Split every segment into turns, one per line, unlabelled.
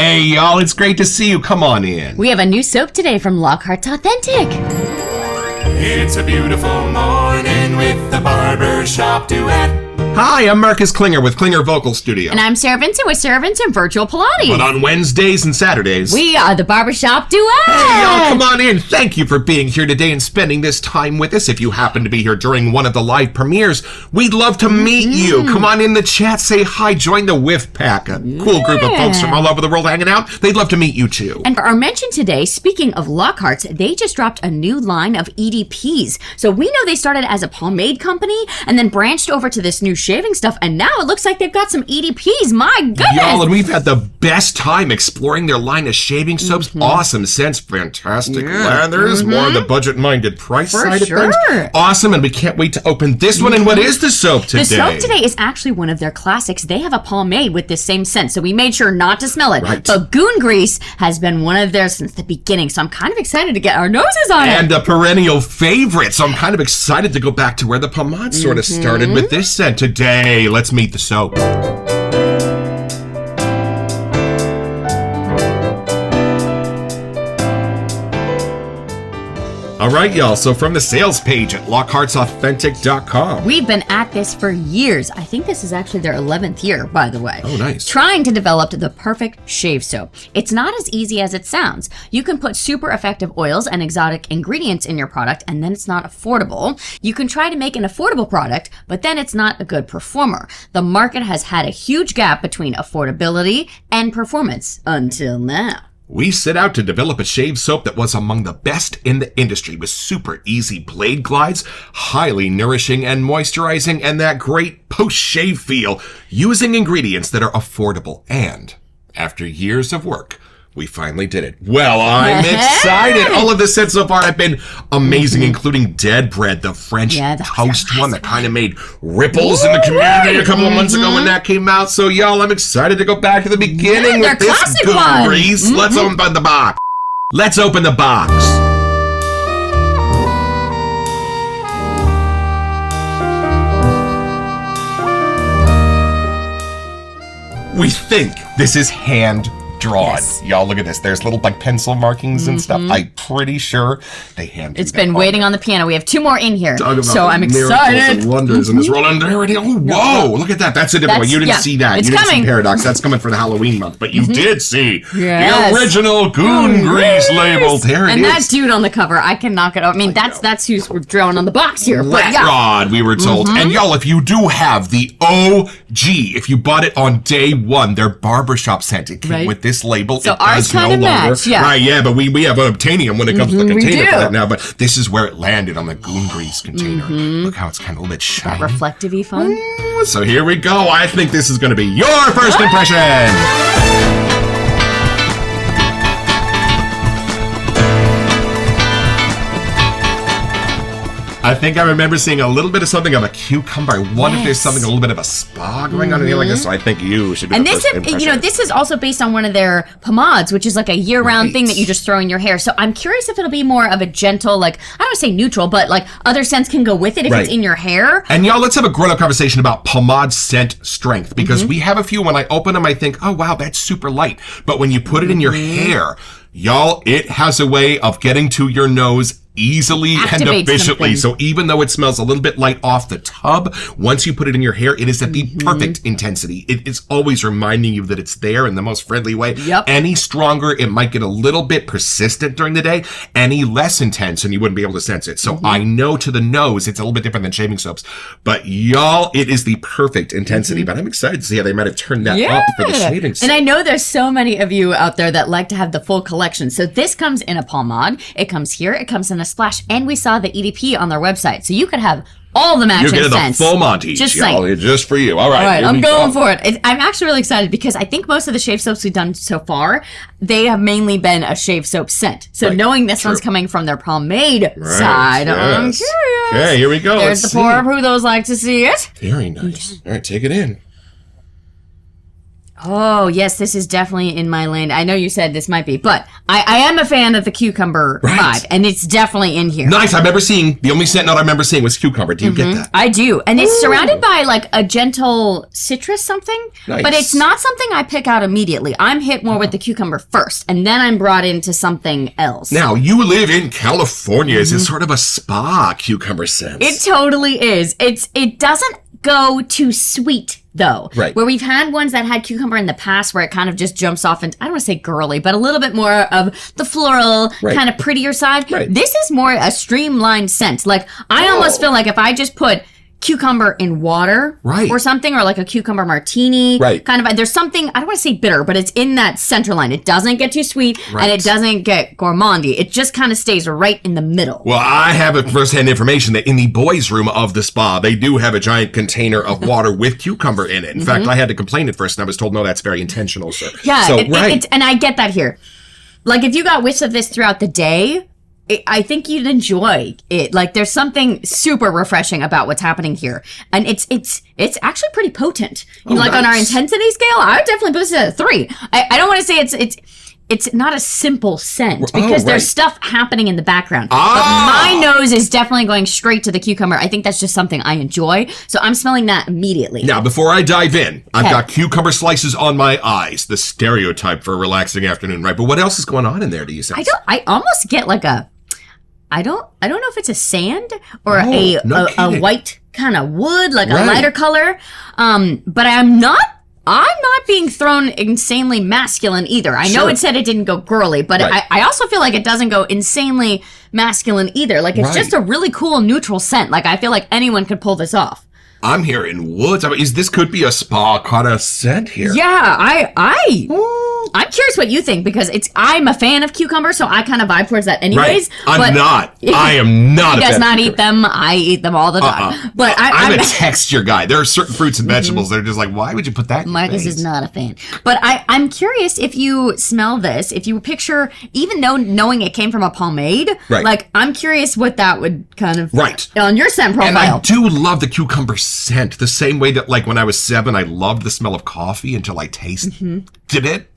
Hey, y'all, it's great to see you. Come on in.
We have a new soap today from Lockhart's Authentic.
It's a beautiful morning with the Barbershop Duet.
Hi, I'm Marcus Klinger with Klinger Vocal Studio.
And I'm Sarah Vincent with Sarah Vincent Virtual Pilates.
But on Wednesdays and Saturdays,
we are the Barbershop Duet.
Hey, y'all, come on in. Thank you for being here today and spending this time with us. If you happen to be here during one of the live premieres, we'd love to meet you. Come on in the chat, say hi, join the Whiff Pack, a cool group of folks from all over the world hanging out. They'd love to meet you too.
And for our mention today, speaking of Lockhart's, they just dropped a new line of EDPs. So we know they started as a pomade company and then branched over to this new shaving stuff, and now it looks like they've got some EDPs. My goodness!
Y'all, and we've had the best time exploring their line of shaving soaps. Awesome scents, fantastic lathers, more of the budget-minded price side of things. Awesome, and we can't wait to open this one. And what is the soap today?
The soap today is actually one of their classics. They have a pomade with this same scent, so we made sure not to smell it.
Right.
But Goon Grease has been one of theirs since the beginning, so I'm kind of excited to get our noses on it.
And a perennial favorite, so I'm kind of excited to go back to where the pomade sort of started with this scent today. Let's meet the soap. All right, y'all, so from the sales page at Lockhart'sAuthentic.com.
We've been at this for years. I think this is actually their 11th year, by the way.
Oh, nice.
Trying to develop the perfect shave soap. It's not as easy as it sounds. You can put super effective oils and exotic ingredients in your product, and then it's not affordable. You can try to make an affordable product, but then it's not a good performer. The market has had a huge gap between affordability and performance until now.
We set out to develop a shave soap that was among the best in the industry with super easy blade glides, highly nourishing and moisturizing, and that great post-shave feel, using ingredients that are affordable. And after years of work, we finally did it. Well, I'm excited. All of the scents so far have been amazing, including Dead Bread, the French toast one that kind of made ripples in the community a couple of months ago when that came out. So, y'all, I'm excited to go back to the beginning with this Goon Grease. Let's open the box. Let's open the box. We think this is hand drawn.
Yes.
Y'all, look at this. There's little like pencil markings and stuff. I'm pretty sure they hand.
It's been waiting on the piano. We have 2 more in here,
so
I'm excited.
And wonders in this roll. And there it is. Oh, whoa! Look at that. That's a different one. You didn't see that.
It's
you didn't
coming.
see Paradox. That's coming for the Halloween month. But you did see
Yes.
the original Goon Grease label. There it
and
is.
that dude on the cover, I can knock it out. I mean, that's who's drawing on the box here. But yeah.
Rod, we were told. And y'all, if you do have the OG, if you bought it on day 1, their barbershop scent, it came with this label.
So
it
ours kind of match, yeah.
Right, yeah, but we have obtainium when it comes to the
We
container
do.
for that now. But this is where it landed on the Goon Grease container. Look how it's kind of a little bit shiny.
Reflective-y fun.
So here we go. I think this is going to be your first impression. I think I remember seeing a little bit of something of a cucumber. I wonder if there's something, a little bit of a spa going on in here like this. So I think you should be the first impression.
This is also based on one of their pomades, which is like a year-round thing that you just throw in your hair. So I'm curious if it'll be more of a gentle, like, I don't want to say neutral, but like other scents can go with it if it's in your hair.
And y'all, let's have a grown-up conversation about pomade scent strength, because we have a few, when I open them, I think, oh, wow, that's super light. But when you put it in your hair, y'all, it has a way of getting to your nose easily and efficiently. So even though it smells a little bit light off the tub, once you put it in your hair, it is at the perfect intensity. It is always reminding you that it's there in the most friendly way. Any stronger, it might get a little bit persistent during the day. Any less intense, and you wouldn't be able to sense it. So I know to the nose, it's a little bit different than shaving soaps. But y'all, it is the perfect intensity. But I'm excited to see how they might have turned that up for the shaving soap.
And I know there's so many of you out there that like to have the full collection. So this comes in a pomade. It comes here. It comes in a splash, and we saw the EDP on their website, so you could have all the matching scents.
You get the full Monty, just for you. All right,
I'm going for it. I'm actually really excited because I think most of the shave soaps we've done so far, they have mainly been a shave soap scent. So knowing this one's coming from their pomade side, I'm curious.
Okay, here we go.
There's the pour of who those like to see it.
Very nice. All right, take it in.
Oh, yes, this is definitely in my lane. I know you said this might be, but I am a fan of the cucumber vibe, and it's definitely in here.
Nice. I remember seeing, the only scent note I remember seeing was cucumber. Do you get that?
I do. And it's surrounded by like a gentle citrus something,
Nice.
but it's not something I pick out immediately. I'm hit more with the cucumber first, and then I'm brought into something else.
Now, you live in California. Is this sort of a spa cucumber scent?
It totally is. It doesn't go too sweet though.
Right.
Where we've had ones that had cucumber in the past where it kind of just jumps off into, I don't want to say girly, but a little bit more of the floral, kind of prettier side.
Right.
This is more a streamlined scent. Like, I almost feel like if I just put cucumber in water or something, or like a cucumber martini, kind of, there's something, I don't want to say bitter, but it's in that center line. It doesn't get too sweet and it doesn't get gourmandy. It just kind of stays right in the middle.
Well, I have first-hand information that in the boys' room of the spa, they do have a giant container of water with cucumber in it. In fact, I had to complain at first, and I was told, no, that's very intentional, sir.
Yeah,
so,
and I get that here. Like, if you got whiffs of this throughout the day, I think you'd enjoy it. Like, there's something super refreshing about what's happening here, and it's actually pretty potent. You know, like on our intensity scale, I would definitely put it at a 3. I don't want to say it's not a simple scent because there's stuff happening in the background. But my nose is definitely going straight to the cucumber. I think that's just something I enjoy, so I'm smelling that immediately.
Now, before I dive in, I've got cucumber slices on my eyes, the stereotype for a relaxing afternoon, right? But what else is going on in there, do you sense?
I almost get like a, I don't know if it's a sand or a white kind of wood, like a lighter color. But I'm not being thrown insanely masculine either. I know it said it didn't go girly, but I also feel like it doesn't go insanely masculine either. Like, it's just a really cool neutral scent. Like, I feel like anyone could pull this off.
I'm hearing woods. I mean, this could be a spa kind of scent here.
Yeah, I'm curious what you think, because I'm a fan of cucumber, so I kind of vibe towards that anyways.
I'm not. I am not.
He does not eat them. I eat them all the time. But
I'm a texture guy. There are certain fruits and vegetables that are just like, why would you put that in
Marcus is not a fan. But I'm curious if you smell this, if you picture, even knowing it came from a pomade, like, I'm curious what that would kind of on your scent profile.
And I do love the cucumber scent, the same way that, like, when I was 7, I loved the smell of coffee until I tasted it.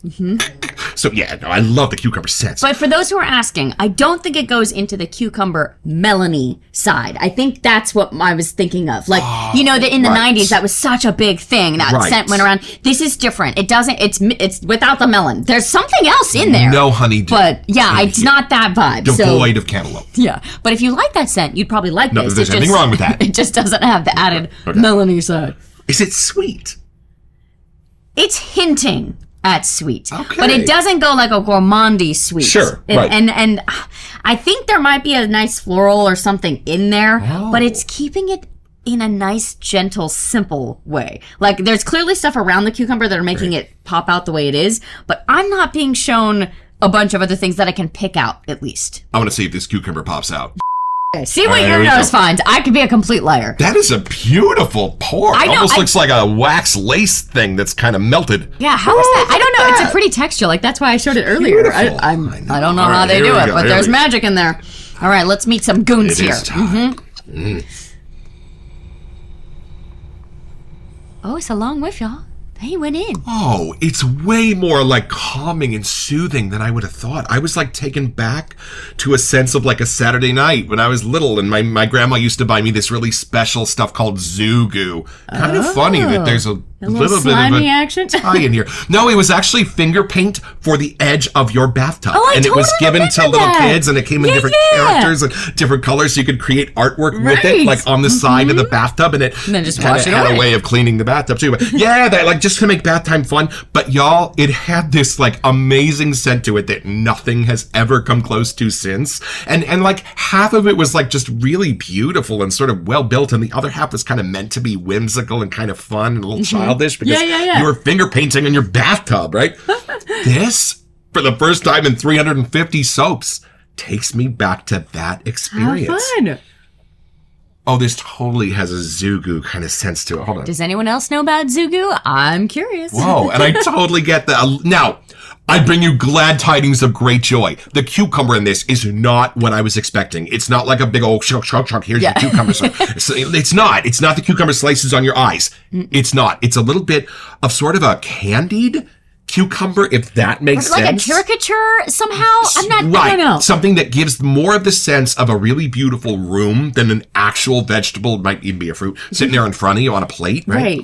So yeah, no, I love the cucumber scent.
But for those who are asking, I don't think it goes into the cucumber melony side. I think that's what I was thinking of. Like, you know, that in the 90s, that was such a big thing. That scent went around. This is different. It doesn't, it's without the melon. There's something else in there.
No honeydew.
But yeah, it's not that vibe.
Devoid of cantaloupe.
Yeah. But if you like that scent, you'd probably like this.
No, there's anything wrong with that.
It just doesn't have the added melony side.
Is it sweet?
It's hinting at sweet.
Okay.
But it doesn't go like a gourmandy sweet.
Sure.
And I think there might be a nice floral or something in there, but it's keeping it in a nice, gentle, simple way. Like, there's clearly stuff around the cucumber that are making it pop out the way it is, but I'm not being shown a bunch of other things that I can pick out, at least.
I want to see if this cucumber pops out.
See what your nose finds. I could be a complete liar.
That is a beautiful pour.
I know,
Almost looks like a wax lace thing that's kind of melted.
Yeah, how is that? I don't know. It's a pretty texture. Like, that's why I showed it earlier. I don't know how they do it, but there's magic in there. All right, let's meet some goons here. Oh, it's a long whiff, y'all. He went in.
Oh, it's way more like calming and soothing than I would have thought. I was like taken back to a sense of like a Saturday night when I was little, and my grandma used to buy me this really special stuff called Zugu. Kind of funny that there's a little bit of a
action
tie in here. No, it was actually finger paint for the edge of your bathtub.
Oh,
and it was given to little kids, and it came in different characters and different colors, so you could create artwork with it, like on the side of the bathtub, and
then just
had,
wash it
had
away.
a way of cleaning the bathtub too. But yeah, that, like, just to make bath time fun. But y'all, it had this like amazing scent to it that nothing has ever come close to since. And like half of it was like just really beautiful and sort of well built, and the other half was kind of meant to be whimsical and kind of fun and a little childish because you were finger painting in your bathtub, right? This, for the first time in 350 soaps, takes me back to that experience.
How fun.
Oh, this totally has a Zugu kind of sense to it. Hold on.
Does anyone else know about Zugu? I'm curious.
Whoa, and I totally get that. Now, I bring you glad tidings of great joy. The cucumber in this is not what I was expecting. It's not like a big old chunk. Here's your cucumber. It's not. It's not the cucumber slices on your eyes. It's not. It's a little bit of sort of a candied cucumber, if that makes sense.
Like a caricature somehow? I don't know.
Something that gives more of the sense of a really beautiful room than an actual vegetable. It might even be a fruit sitting there in front of you on a plate, right?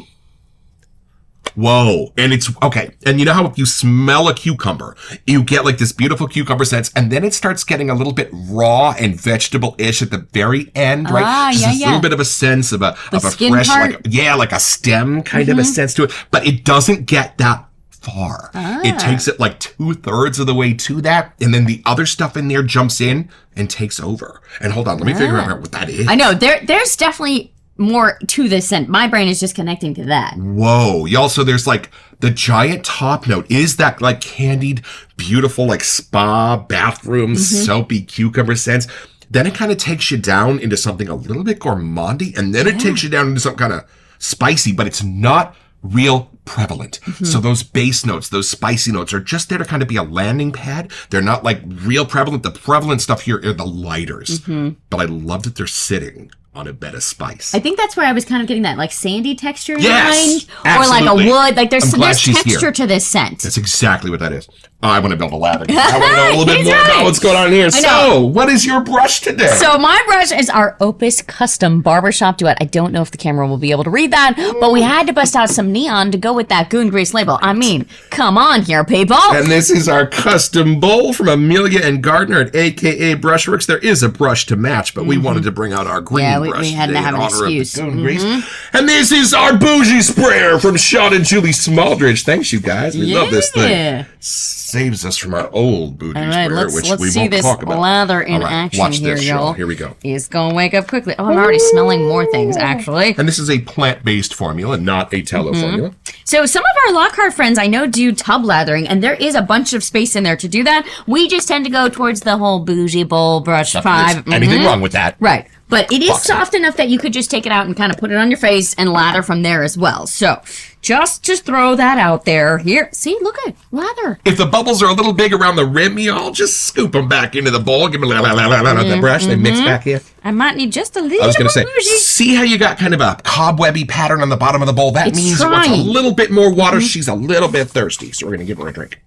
Whoa. And it's okay. And you know how if you smell a cucumber, you get like this beautiful cucumber sense, and then it starts getting a little bit raw and vegetable-ish at the very end, right? Just a little bit of a sense of a fresh, like a stem kind of a sense to it. But it doesn't get that far. It takes it like 2/3 of the way to that, and then the other stuff in there jumps in and takes over. And hold on, let me figure out what that is.
I know there's definitely more to this scent. My brain is just connecting to that.
Whoa. Y'all, so there's like the giant top note is that like candied, beautiful, like spa, bathroom, soapy cucumber scents. Then it kind of takes you down into something a little bit gourmandy, and then it takes you down into something kind of spicy, but it's not real prevalent. So those base notes, those spicy notes are just there to kind of be a landing pad. They're not like real prevalent. The prevalent stuff here are the lighters. But I love that they're sitting on a bed of spice.
I think that's where I was kind of getting that like sandy texture in
yes,
mind. Or like a wood. Like there's texture
here.
To this scent.
That's exactly what that is. I want to build a lather. I want to know a little bit more about what's going on here. So, what is your brush today?
So, my brush is our Opus Custom Barbershop Duet. I don't know if the camera will be able to read that, but we had to bust out some neon to go with that Goon Grease label. I mean, come on here, people.
And this is our custom bowl from Amelia and Gardner at AKA Brushworks. There is a brush to match, but we wanted to bring out our green brush.
We had to have an excuse.
Goon Grease. And this is our bougie sprayer from Sean and Julie Smaldridge. Thanks, you guys. We love this thing. Saves us from our old bougie sprayer, which we won't talk about.
Let's see this lather in action
watch
here,
this,
y'all.
Here we go.
He's going to wake up quickly. Oh, I'm already smelling more things, actually.
And this is a plant-based formula, not a tallow formula.
So some of our Lockhart friends I know do tub lathering, and there is a bunch of space in there to do that. We just tend to go towards the whole bougie bowl brush vibe.
Anything wrong with that?
Right. But it is soft enough that you could just take it out and kind of put it on your face and lather from there as well. So just to throw that out there. Here, see, look at lather.
If the bubbles are a little big around the rim, y'all just scoop them back into the bowl. Give them the brush. They mix back in.
I might need just a little bit.
I was going to say, see how you got kind of a cobwebby pattern on the bottom of the bowl? That means it wants a little bit more water. She's a little bit thirsty, so we're going to give her a drink.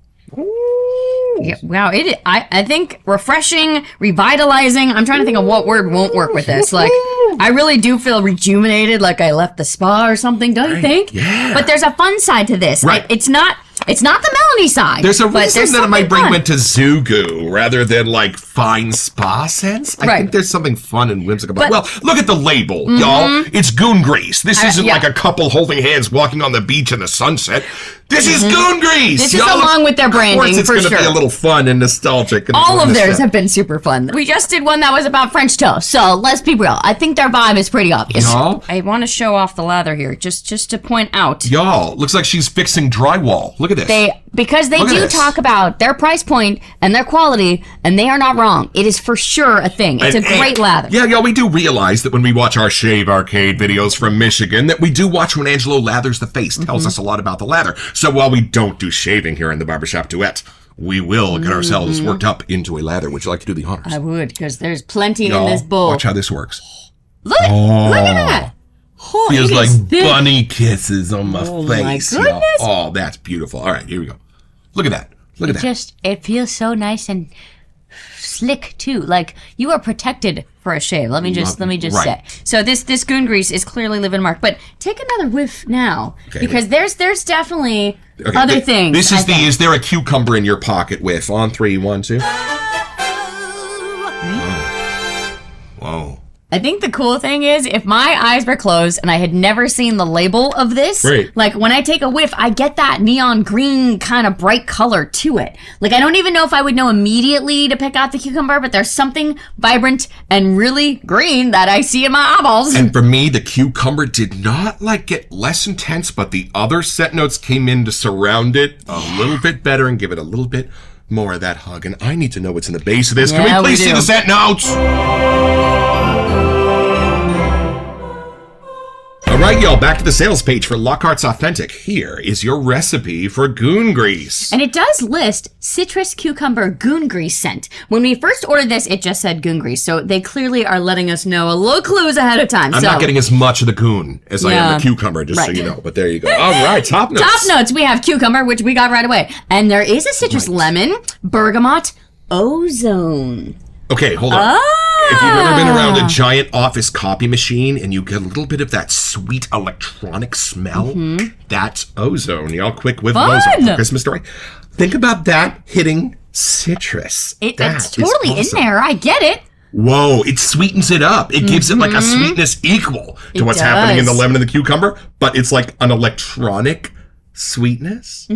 Yeah, wow, I think refreshing, revitalizing. I'm trying to think of what word won't work with this. Like, I really do feel rejuvenated, like I left the spa or something, don't you think?
Yeah.
But there's a fun side to this.
Right.
It's not the Melanie side.
There's a reason that my brain went to Zugu rather than like fine spa sense. I think there's something fun and whimsical about it. Well, look at the label, y'all. It's Goon Grease. This isn't like a couple holding hands walking on the beach in the sunset. This is Goon Grease.
This is along with their branding, for sure.
It's going to be a little fun and nostalgic.
All of theirs have been super fun. We just did one that was about French toast, so let's be real. I think their vibe is pretty obvious.
Y'all?
I want to show off the lather here, just to point out.
Y'all, looks like she's fixing drywall. Look at this.
Because they do talk about their price point and their quality, and they are not wrong. It is for sure a thing. It's a great lather.
Yeah, y'all, we do realize that when we watch our Shave Arcade videos from Michigan, that we do watch when Angelo lathers the face. Tells us a lot about the lather. So while we don't do shaving here in the Barbershop Duet, we will get ourselves worked up into a lather. Would you like to do the honors?
I would, because there's plenty in this bowl.
Watch how this works.
Look at that. Oh,
feels like bunny kisses on my face.
My goodness.
Oh, that's beautiful. All right, here we go. Look at that. Look at that.
It feels so nice and slick too. Like you are protected for a shave. Let me just say. So this Goon Grease is clearly leaving a mark. But take another whiff now, because there's definitely other things.
This is is there a cucumber in your pocket whiff? On 3, 1, 2. Whoa.
I think the cool thing is, if my eyes were closed and I had never seen the label of this, like when I take a whiff, I get that neon green kind of bright color to it. Like I don't even know if I would know immediately to pick out the cucumber, but there's something vibrant and really green that I see in my eyeballs.
And for me, the cucumber did not get less intense, but the other scent notes came in to surround it a little bit better and give it a little bit more of that hug. And I need to know what's in the base of this. Can we please see the scent notes? right, y'all, back to the sales page for Lockhart's Authentic. Here is your recipe for Goon Grease.
And it does list citrus cucumber Goon Grease scent. When we first ordered this, it just said Goon Grease. So they clearly are letting us know a little clues ahead of time.
I'm not getting as much of the Goon as I am the cucumber, just so you know. But there you go. All right, top notes.
Top notes. We have cucumber, which we got right away. And there is a citrus lemon, bergamot, ozone.
Okay, hold on. If you've ever been around a giant office copy machine and you get a little bit of that sweet electronic smell, that's ozone. Y'all quick with ozone for Christmas story. Think about that hitting citrus.
It's totally in there. I get it.
Whoa, it sweetens it up. It gives it like a sweetness equal to what's happening in the lemon and the cucumber, but it's like an electronic sweetness.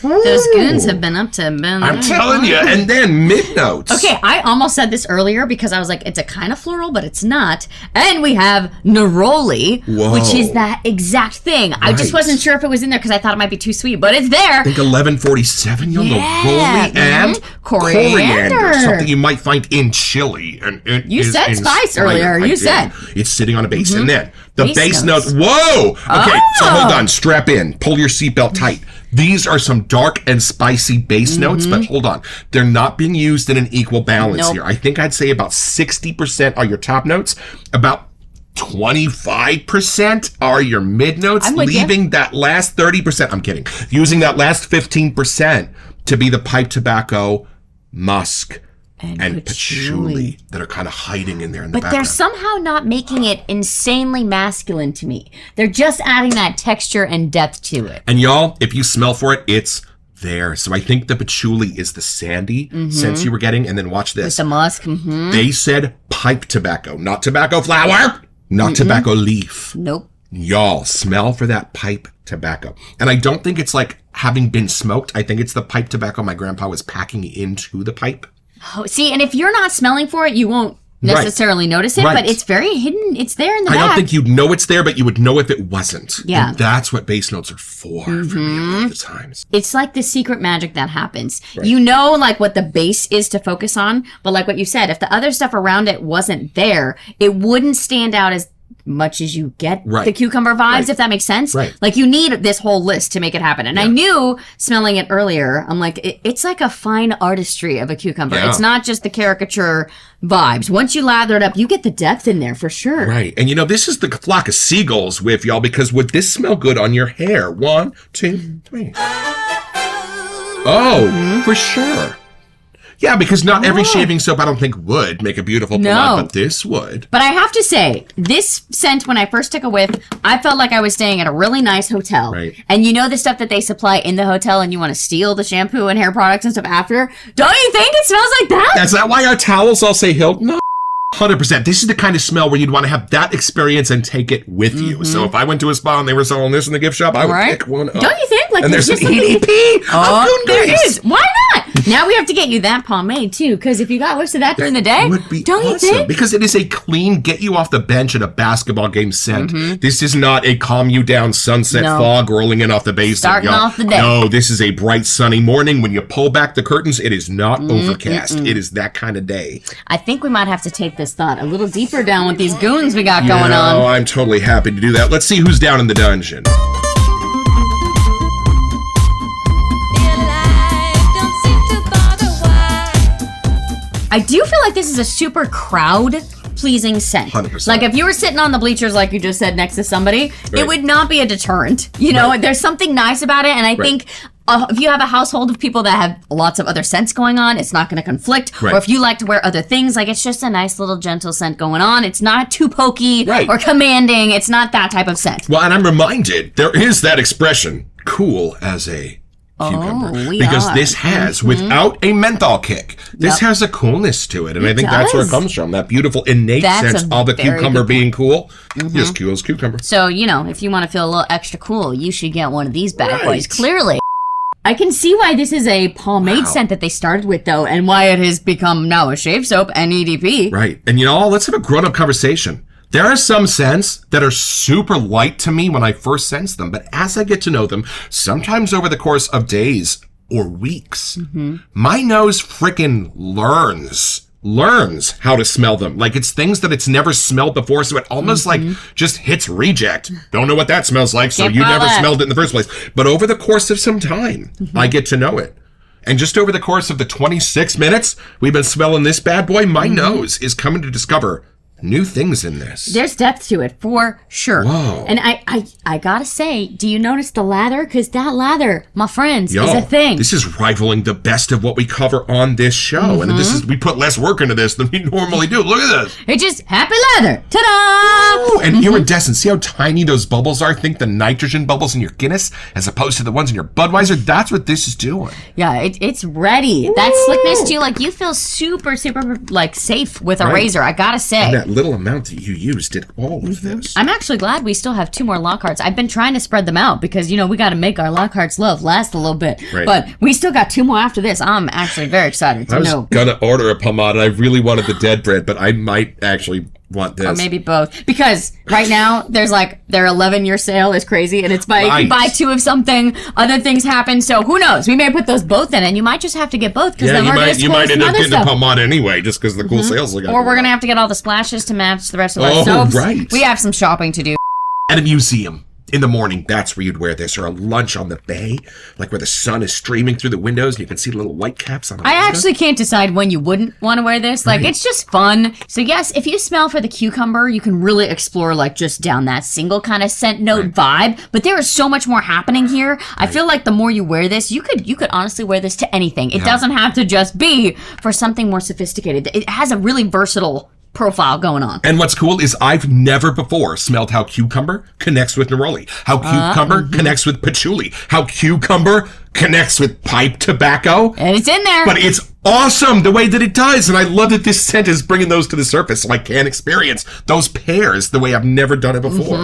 Those goons have been up to...
I'm telling you. And then mid-notes.
Okay, I almost said this earlier because I was like, it's a kind of floral, but it's not. And we have neroli, which is that exact thing. I just wasn't sure if it was in there because I thought it might be too sweet, but it's there.
I think 1147, you'll neroli and
coriander.
Something you might find in chili. And
you said spice earlier. You said.
It's sitting on a base. And then the base note. Whoa! Okay, so hold on. Strap in. Pull your seatbelt tight. These are some dark and spicy base notes, but hold on. They're not being used in an equal balance here. I think I'd say about 60% are your top notes. About 25% are your mid notes, leaving that last 30%. I'm kidding. Using that last 15% to be the pipe tobacco, musk, and patchouli that are kind of hiding in there in the background.
But they're somehow not making it insanely masculine to me. They're just adding that texture and depth to it.
And y'all, if you smell for it, it's there. So I think the patchouli is the sandy sense you were getting. And then watch this.
With the musk.
They said pipe tobacco, not tobacco flower, not tobacco leaf.
Nope.
Y'all, smell for that pipe tobacco. And I don't think it's like having been smoked. I think it's the pipe tobacco my grandpa was packing into the pipe.
Oh, see, and if you're not smelling for it, you won't necessarily notice it, but it's very hidden. It's there in the back.
I don't think you'd know it's there, but you would know if it wasn't.
Yeah.
And that's what base notes are for me a lot of the times.
It's like the secret magic that happens. Right. You know, like what the base is to focus on, but like what you said, if the other stuff around it wasn't there, it wouldn't stand out as much as you get the cucumber vibes, if that makes sense. Like you need this whole list to make it happen. And I knew smelling it earlier, I'm like, it's like a fine artistry of a cucumber. It's not just the caricature vibes. Once you lather it up, you get the depth in there for sure.
Right. And you know, this is the flock of seagulls with y'all, because would this smell good on your hair? 1, 2, 3. Oh, for sure. Yeah, because not every shaving soap, I don't think, would make a beautiful pomade, but this would.
But I have to say, this scent, when I first took a whiff, I felt like I was staying at a really nice hotel.
Right.
And you know the stuff that they supply in the hotel and you want to steal the shampoo and hair products and stuff after? Don't you think it smells like that?
Is that why our towels all say Hilton? No. 100%. This is the kind of smell where you'd want to have that experience and take it with you. So if I went to a spa and they were selling this in the gift shop, I would pick one up.
Don't you think? Like,
and there's an EDP.
Oh, there is. Why not? Now we have to get you that pomade too, because if you got whiffs of that during the day,
would be
don't
awesome.
you think?
Because it is a clean, get you off the bench at a basketball game scent. This is not a calm you down sunset fog rolling in off the basement.
Starting off the day.
No, this is a bright sunny morning. When you pull back the curtains, it is not overcast. It is that kind of day.
I think we might have to take this thought a little deeper down with these goons we got going on.
Oh, I'm totally happy to do that. Let's see who's down in the dungeon.
I do feel like this is a super crowd-pleasing scent.
100%.
Like if you were sitting on the bleachers, like you just said, next to somebody, it would not be a deterrent. You know, there's something nice about it, and I think if you have a household of people that have lots of other scents going on, it's not going to conflict. Or if you like to wear other things, like it's just a nice little gentle scent going on. It's not too pokey or commanding. It's not that type of scent.
Well, and I'm reminded, there is that expression, cool as a cucumber. Because this has, without a menthol kick, this has a coolness to it. And I think that's where it comes from. That beautiful innate sense of a cucumber being cool. Just cool as cucumber.
So, you know, if you want to feel a little extra cool, you should get one of these bad boys. Clearly. I can see why this is a pomade scent that they started with, though, and why it has become now a shave soap and EDP.
Right. And, you know, let's have a grown-up conversation. There are some scents that are super light to me when I first sense them, but as I get to know them, sometimes over the course of days or weeks, my nose frickin' learns learns how to smell them. Like, it's things that it's never smelled before, so it almost like just hits reject. Don't know what that smells like, so you never smelled it in the first place. But over the course of some time, I get to know it. And just over the course of the 26 minutes we've been smelling this bad boy, my nose is coming to discover new things in this.
There's depth to it, for sure.
Whoa.
And I gotta say, do you notice the lather? Because that lather, my friends, is a thing.
This is rivaling the best of what we cover on this show. And we put less work into this than we normally do. Look at this.
It's just happy lather. Ta-da!
Ooh, and iridescent. See how tiny those bubbles are? Think the nitrogen bubbles in your Guinness as opposed to the ones in your Budweiser? That's what this is doing.
Yeah, it's ready. Ooh. That slickness too, like you feel super, like safe with a razor, I gotta say.
And that little amount that you used did all of this.
I'm actually glad we still have 2 more Lockharts. I've been trying to spread them out because, we got to make our Lockhart's love last a little bit. Right. But we still got 2 more after this. I'm actually very excited to know.
I was going to order a pomade, and I really wanted the dead bread, but I might actually want this.
Or maybe both. Because right now, their 11-year sale is crazy, and it's if you buy 2 of something, other things happen. So who knows? We may put those both in, and you might just have to get both because then we're going to
you might end up getting the pomade anyway, just because the cool sales look.
Or we're going to have to get all the splashes to match the rest of our soaps. Right. We have some shopping to do.
At a museum. In the morning, that's where you'd wear this, or a lunch on the bay, like where the sun is streaming through the windows and you can see the little white caps on the window.
I actually can't decide when you wouldn't want to wear this. Like, it's just fun. So yes, if you smell for the cucumber, you can really explore like just down that single kind of scent note vibe. But there is so much more happening here. I feel like the more you wear this, you could honestly wear this to anything. It doesn't have to just be for something more sophisticated. It has a really versatile profile going on.
And what's cool is I've never before smelled how cucumber connects with neroli, how cucumber connects with patchouli, how cucumber connects with pipe tobacco.
And it's in there.
But it's awesome the way that it does. And I love that this scent is bringing those to the surface so I can experience those pairs the way I've never done it before.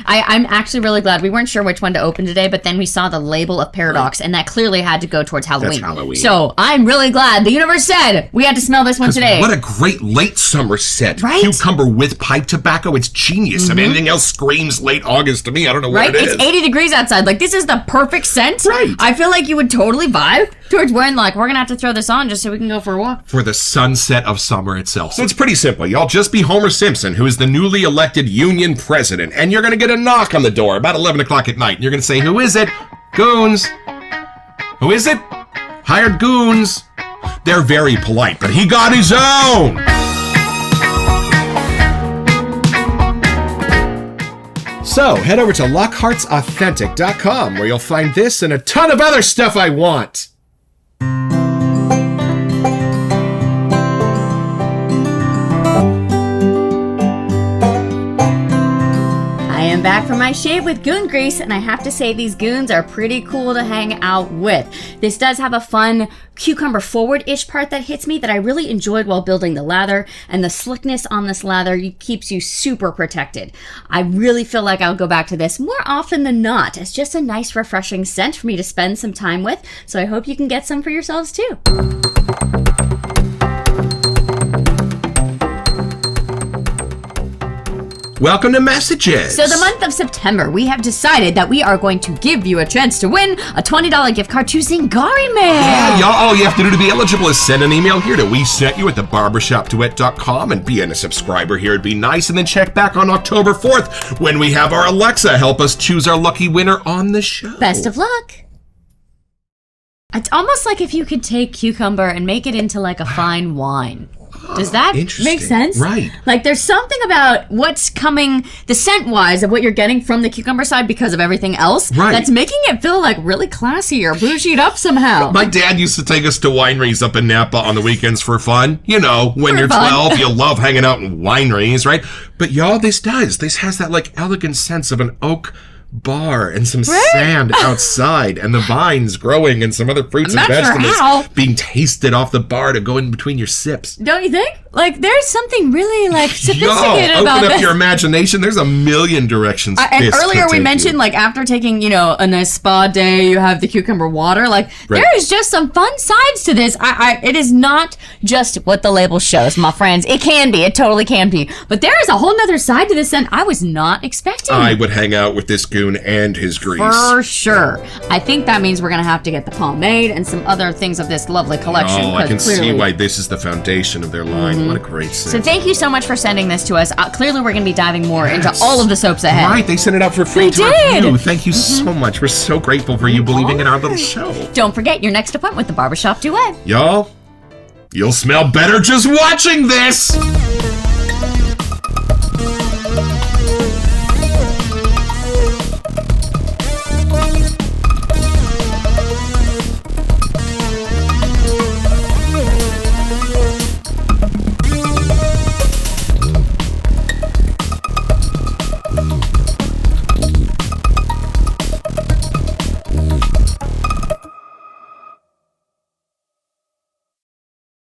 I'm actually really glad. We weren't sure which one to open today, but then we saw the label of Paradox, and that clearly had to go towards Halloween.
That's Halloween.
So I'm really glad the universe said we had to smell this one today.
What a great late summer scent.
Right?
Cucumber with pipe tobacco. It's genius. I mean, anything else screams late August to me. I don't know what it is.
It's 80 degrees outside. Like, this is the perfect scent.
Right.
I feel like you would totally vibe towards wearing, like, we're going to have to throw this on just so we can go for a walk.
For the sunset of summer itself. So it's pretty simple. Y'all just be Homer Simpson, who is the newly elected union president, and you're going to get a knock on the door about 11 o'clock at night. And you're going to say, who is it? Goons. Who is it? Hired goons. They're very polite, but he got his own. So head over to lockhartsauthentic.com where you'll find this and a ton of other stuff I want.
Back from my shave with Goon Grease, and I have to say these goons are pretty cool to hang out with. This does have a fun cucumber forward-ish part that hits me that I really enjoyed while building the lather, and the slickness on this lather keeps you super protected. I really feel like I'll go back to this more often than not. It's just a nice refreshing scent for me to spend some time with, so I hope you can get some for yourselves too.
Welcome to Messages.
So the month of September, we have decided that we are going to give you a chance to win a $20 gift card to Zingari Mail.
Yeah, y'all, all you have to do to be eligible is send an email here to WeSentYou at thebarbershopduet.com and be a subscriber here. It'd be nice. And then check back on October 4th when we have our Alexa help us choose our lucky winner on the show.
Best of luck. It's almost like if you could take cucumber and make it into like a fine wine. Does that make sense?
Right.
Like, there's something about what's coming, the scent-wise, of what you're getting from the cucumber side because of everything else, that's making it feel, like, really classy or bougied up somehow.
My dad used to take us to wineries up in Napa on the weekends for fun. You know, when you're 12, you love hanging out in wineries, right? But, y'all, this has that, like, elegant sense of an oak bar and some sand outside and the vines growing and some other fruits and vegetables being tasted off the bar to go in between your sips.
Don't you think? Like, there's something really, like, sophisticated about this.
Open up your imagination. There's a million directions.
And earlier we mentioned, like, after taking, a nice spa day, you have the cucumber water. Like, there is just some fun sides to this. It is not just what the label shows, my friends. It can be. It totally can be. But there is a whole nother side to this that I was not expecting.
I would hang out with this goon Goon and his grease.
For sure. I think that means we're going to have to get the pomade and some other things of this lovely collection.
Oh, I can see why this is the foundation of their line. What a great scent.
So thank you so much for sending this to us. Clearly, we're going to be diving more into all of the soaps ahead.
Right, they sent it out for free
They
to
did.
review. Thank you so much. We're so grateful for you believing in our little show.
Don't forget your next appointment with the Barbershop Duet.
Y'all, you'll smell better just watching this.